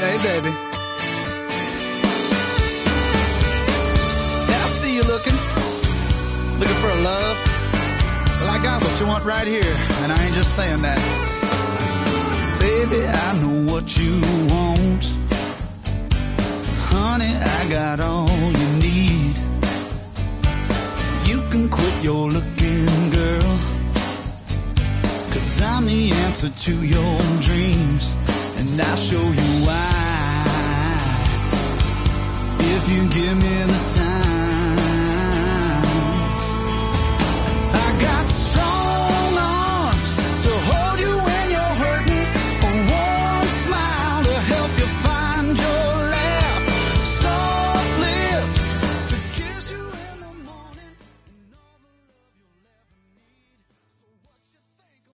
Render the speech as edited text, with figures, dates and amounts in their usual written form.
Hey, baby. Yeah, I see you looking for a love. Well, I got what you want right here, and I ain't just saying that. Baby, I know what you want. Honey, I got all you need. You can quit your looking, girl, 'cause I'm the answer to your dreams, and I'll show you why. If you give me the time,